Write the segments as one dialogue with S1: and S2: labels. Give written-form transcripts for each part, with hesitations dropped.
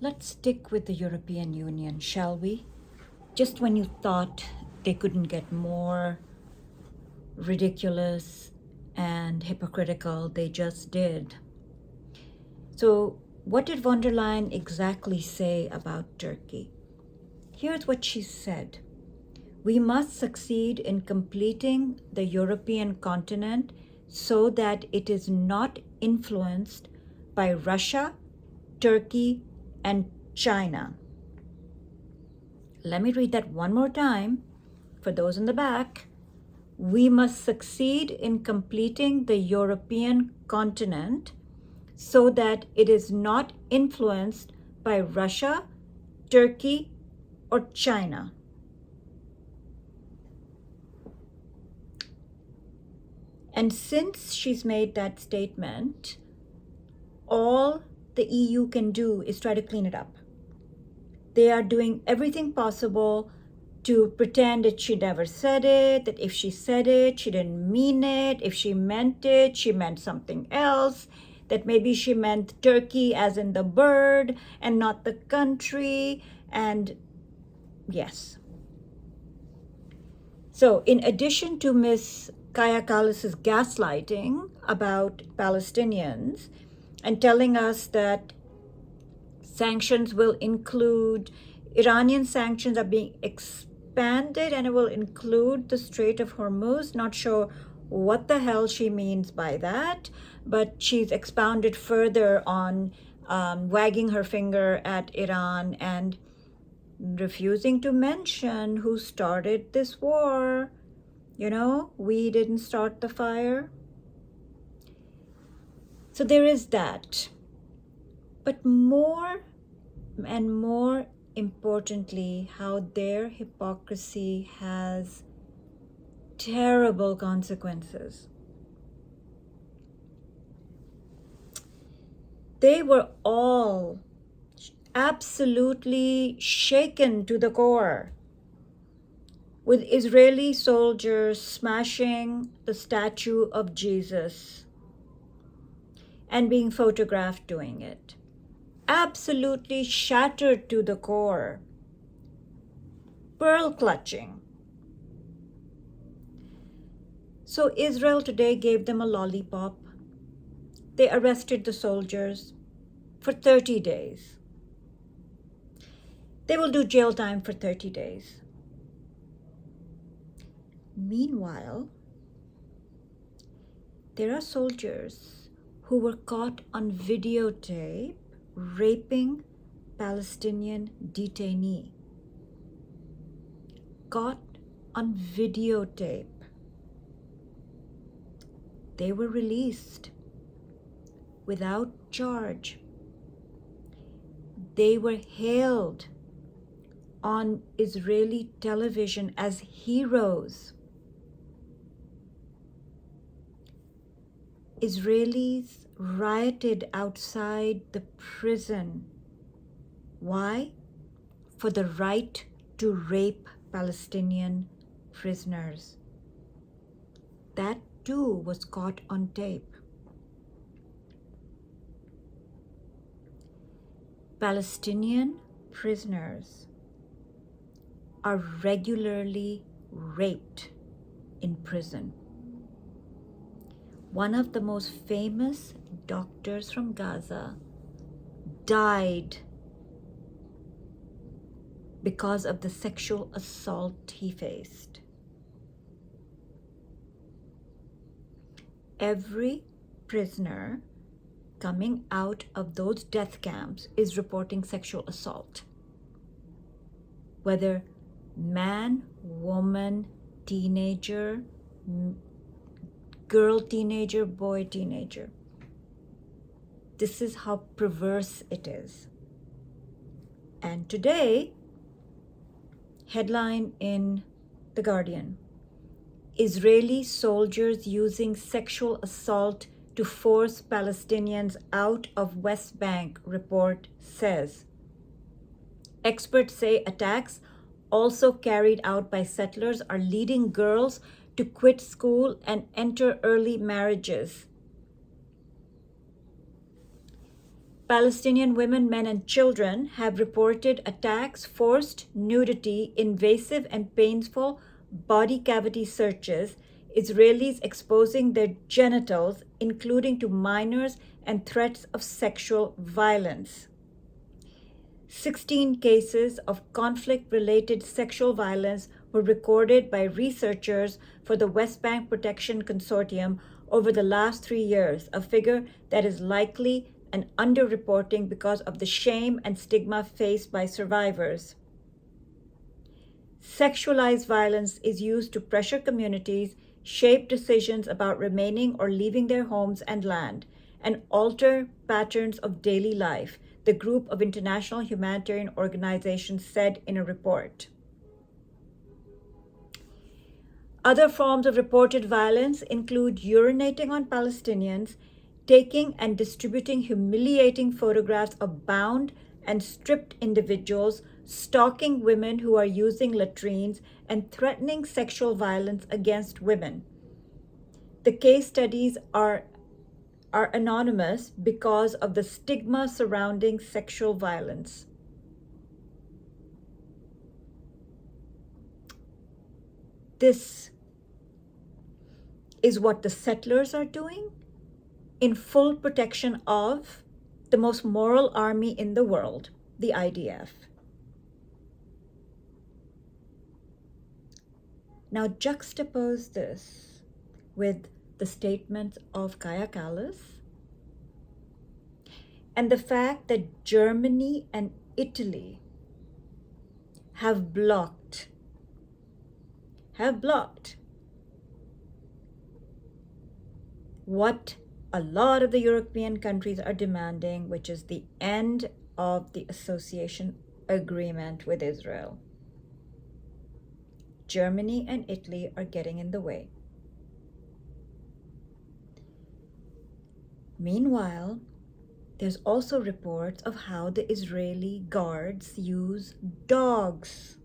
S1: Let's stick with the European Union, shall we? Just when you thought they couldn't get more ridiculous and hypocritical, they just did. So, what did von der Leyen exactly say about Turkey? Here's what she said. We must succeed in completing the European continent so that it is not influenced by Russia, Turkey, and China. Let me read that one more time for those in the back. We must succeed in completing the European continent so that it is not influenced by Russia, Turkey, or China. And since she's made that statement, all the EU can do is try to clean it up. They are doing everything possible to pretend that she never said it, that if she said it, she didn't mean it. If she meant it, she meant something else. That maybe she meant Turkey as in the bird and not the country. And yes. So in addition to Ms. Kallas's gaslighting about Palestinians and telling us that sanctions will include, Iranian sanctions are being expanded and it will include the Strait of Hormuz. Not sure what the hell she means by that, but she's expounded further on wagging her finger at Iran and refusing to mention who started this war. You know, we didn't start the fire. So there is that. But more and more importantly, how their hypocrisy has terrible consequences. They were all absolutely shaken to the core with Israeli soldiers smashing the statue of Jesus and being photographed doing it. Absolutely shattered to the core. Pearl clutching. So Israel today gave them a lollipop. They arrested the soldiers for 30 days. They will do jail time for 30 days. Meanwhile, there are soldiers who were caught on videotape raping Palestinian detainee. Caught on videotape. They were released without charge. They were hailed on Israeli television as heroes. Israelis rioted outside the prison. Why? For the right to rape Palestinian prisoners. That too was caught on tape. Palestinian prisoners are regularly raped in prison. One of the most famous doctors from Gaza died because of the sexual assault he faced. Every prisoner coming out of those death camps is reporting sexual assault. Whether man, woman, teenager, girl teenager, boy teenager. This is how perverse it is. And today, headline in The Guardian, Israeli soldiers using sexual assault to force Palestinians out of West Bank, report says. Experts say attacks also carried out by settlers are leading girls to quit school and enter early marriages. Palestinian women, men, and children have reported attacks, forced nudity, invasive and painful body cavity searches, Israelis exposing their genitals, including to minors, and threats of sexual violence. 16 cases of conflict-related sexual violence were recorded by researchers for the West Bank Protection Consortium over the last 3 years, a figure that is likely an underreporting because of the shame and stigma faced by survivors. Sexualized violence is used to pressure communities, shape decisions about remaining or leaving their homes and land, and alter patterns of daily life, the group of international humanitarian organizations said in a report. Other forms of reported violence include urinating on Palestinians, taking and distributing humiliating photographs of bound and stripped individuals, stalking women who are using latrines, and threatening sexual violence against women. The case studies are anonymous because of the stigma surrounding sexual violence. This is what the settlers are doing in full protection of the most moral army in the world, the IDF. Now juxtapose this with the statements of Kallas and the fact that Germany and Italy have blocked what a lot of the European countries are demanding, which is the end of the association agreement with Israel. Germany and Italy are getting in the way. Meanwhile, there's also reports of how the Israeli guards use dogs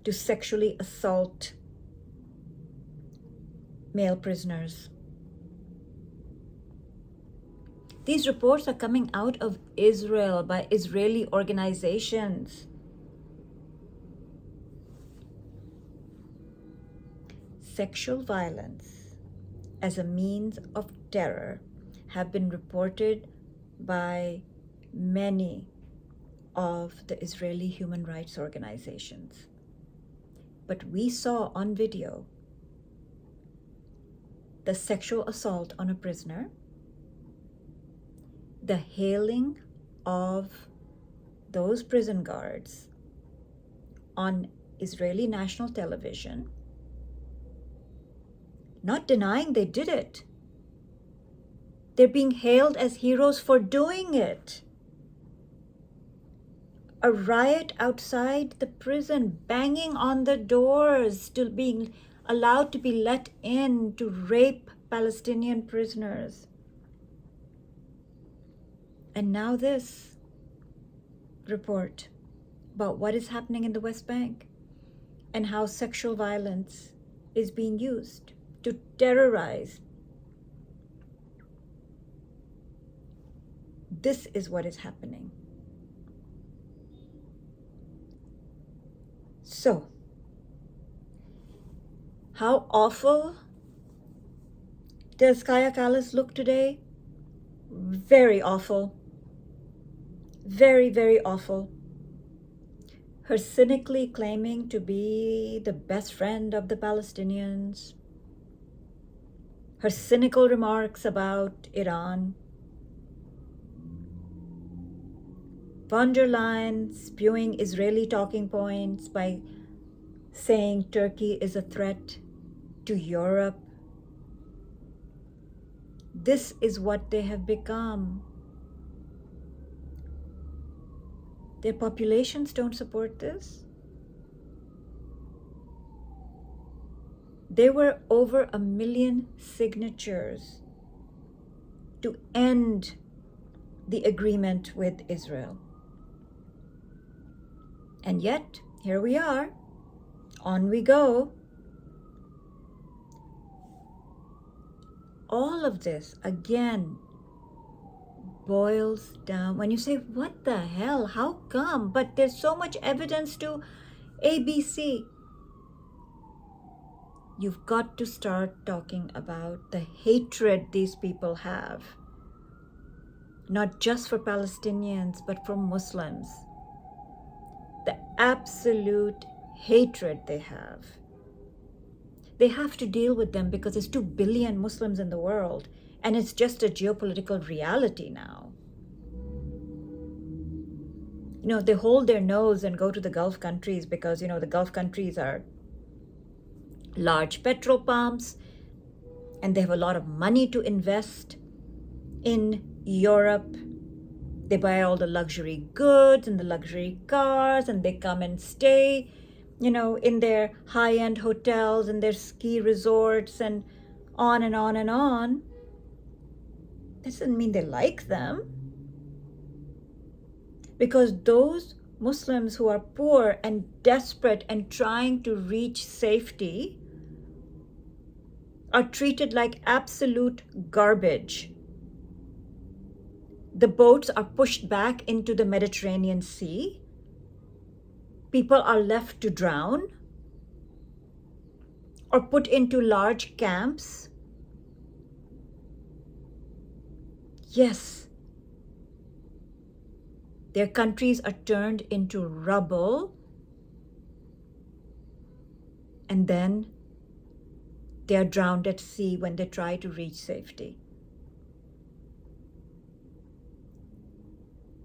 S1: to sexually assault male prisoners. These reports are coming out of Israel by Israeli organizations. Sexual violence as a means of terror have been reported by many of the Israeli human rights organizations. But we saw on video the sexual assault on a prisoner, the hailing of those prison guards on Israeli national television, not denying they did it. They're being hailed as heroes for doing it. A riot outside the prison, banging on the doors, still being allowed to be let in to rape Palestinian prisoners. And now this report about what is happening in the West Bank and how sexual violence is being used to terrorize. This is what is happening. So, how awful does Kallas look today? Very awful. Very, very awful. Her cynically claiming to be the best friend of the Palestinians. Her cynical remarks about Iran. Von der Leyen spewing Israeli talking points by saying Turkey is a threat to Europe. This is what they have become. Their populations don't support this. There were over 1 million signatures to end the agreement with Israel. And yet, here we are, on we go. all of this, again, boils down when you say, what the hell? How come? But there's so much evidence to ABC. You've got to start talking about the hatred these people have, not just for Palestinians, but for Muslims. The absolute hatred they have. They have to deal with them because there's 2 billion Muslims in the world, and it's just a geopolitical reality now. They hold their nose and go to the Gulf countries because, the Gulf countries are large petrol pumps and they have a lot of money to invest in Europe. They buy all the luxury goods and the luxury cars, and they come and stay, in their high-end hotels and their ski resorts and on and on and on. That doesn't mean they like them. Because those Muslims who are poor and desperate and trying to reach safety are treated like absolute garbage. The boats are pushed back into the Mediterranean Sea. People are left to drown or put into large camps. Yes, their countries are turned into rubble, and then they are drowned at sea when they try to reach safety.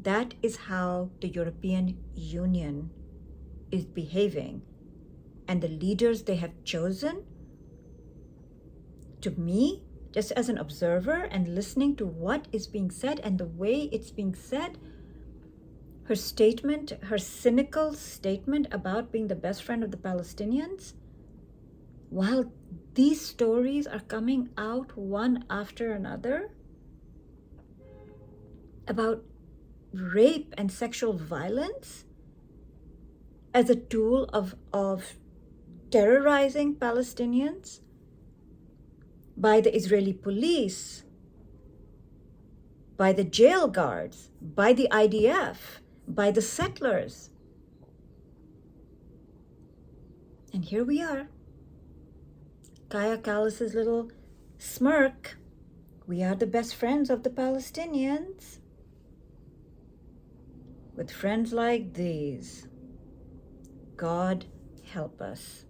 S1: That is how the European Union is behaving. And the leaders they have chosen, to me, just as an observer and listening to what is being said and the way it's being said, her statement, her cynical statement about being the best friend of the Palestinians, while these stories are coming out one after another about rape and sexual violence as a tool of terrorizing Palestinians by the Israeli police, by the jail guards, by the IDF, by the settlers. And here we are. Kallas's little smirk. We are the best friends of the Palestinians. With friends like these, God help us.